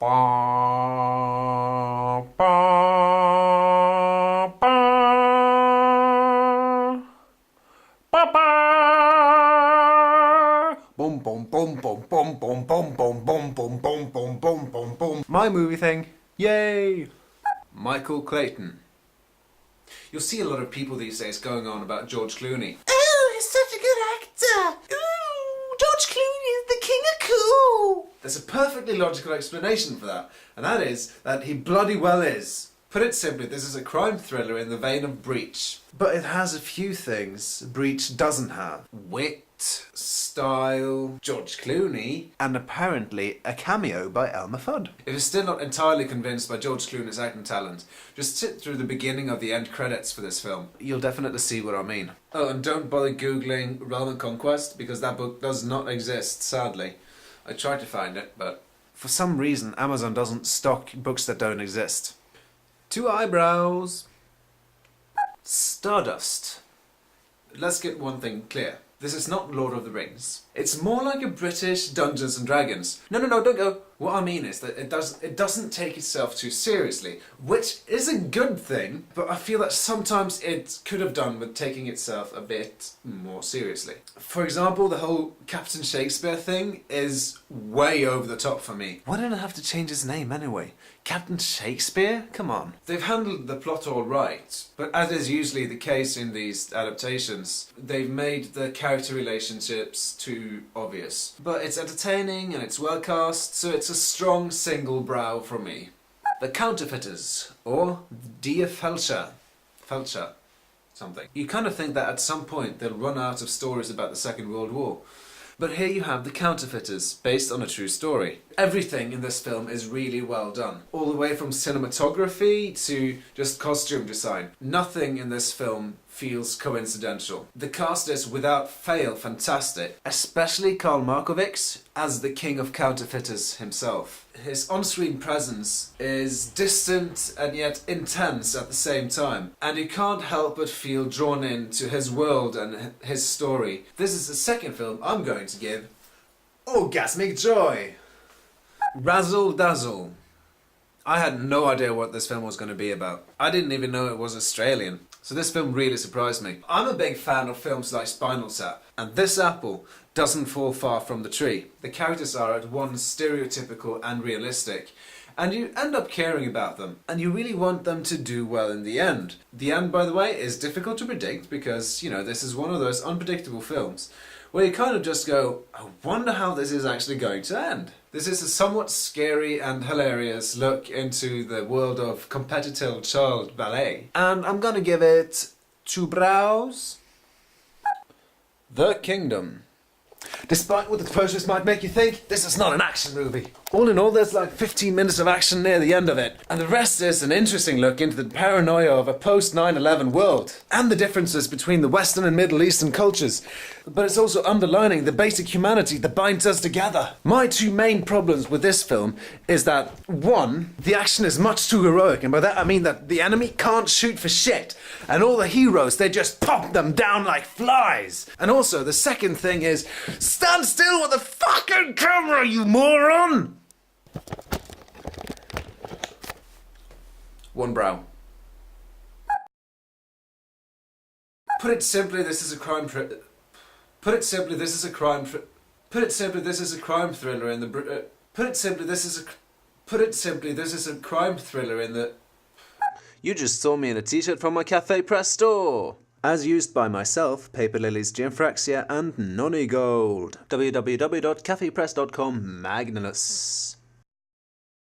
Ba, ba, ba. Ba, ba. Boom, boom, boom, boom, boom, boom, boom, boom, boom, boom, boom, boom, boom, boom, boom. My movie thing. Yay! Michael Clayton. You'll see a lot of people these days going on about George Clooney. Oh, he's such a good actor. Ooh, George Clooney is the king of cool. There's a perfectly logical explanation for that, and that is that he bloody well is. Put it simply, this is a crime thriller in the vein of Breach. But it has a few things Breach doesn't have. Wit, style, George Clooney, and apparently a cameo by Elmer Fudd. If you're still not entirely convinced by George Clooney's acting talent, just sit through the beginning of the end credits for this film. You'll definitely see what I mean. Oh, and don't bother googling Realm and Conquest, because that book does not exist, sadly. I tried to find it, but for some reason Amazon doesn't stock books that don't exist. 2 eyebrows. Stardust. Let's get one thing clear. This is not Lord of the Rings. It's more like a British Dungeons and Dragons. No, don't go. What I mean is that it doesn't take itself too seriously, which is a good thing, but I feel that sometimes it could have done with taking itself a bit more seriously. For example, the whole Captain Shakespeare thing is way over the top for me. Why did I have to change his name anyway? Captain Shakespeare? Come on. They've handled the plot all right, but as is usually the case in these adaptations, they've made the character relationships too obvious. But it's entertaining and it's well cast, so it's a strong single brow from me. The Counterfeiters, or Die Fälscher. Fälscher. Something. You kind of think that at some point they'll run out of stories about the Second World War. But here you have The Counterfeiters, based on a true story. Everything in this film is really well done. All the way from cinematography to just costume design. Nothing in this film feels coincidental. The cast is without fail fantastic, especially Karl Markovics as the king of counterfeiters himself. His on-screen presence is distant and yet intense at the same time, and you can't help but feel drawn into his world and his story. This is the second film I'm going to give orgasmic joy. Razzle Dazzle. I had no idea what this film was going to be about. I didn't even know it was Australian. So this film really surprised me. I'm a big fan of films like Spinal Tap, and this apple doesn't fall far from the tree. The characters are at once stereotypical and realistic, and you end up caring about them, and you really want them to do well in the end. The end, by the way, is difficult to predict because, you know, this is one of those unpredictable films where you kind of just go, I wonder how this is actually going to end. This is a somewhat scary and hilarious look into the world of competitive child ballet. And I'm gonna give it 2 brows. The Kingdom. Despite what the posters might make you think, this is not an action movie. All in all, there's like 15 minutes of action near the end of it, and the rest is an interesting look into the paranoia of a post-9/11 world, and the differences between the Western and Middle Eastern cultures. But it's also underlining the basic humanity that binds us together. My 2 main problems with this film is that, 1, the action is much too heroic, and by that I mean that the enemy can't shoot for shit, and all the heroes, they just pop them down like flies. And also, the second thing is, stand still with the fucking camera, you moron! 1 brow. Put it simply, this is a crime thriller in the. You just saw me in a t-shirt from my Cafe Press store. As used by myself, Paper Lilies, Gianfraxia and Nonny Gold. www.cafepress.com Magnus.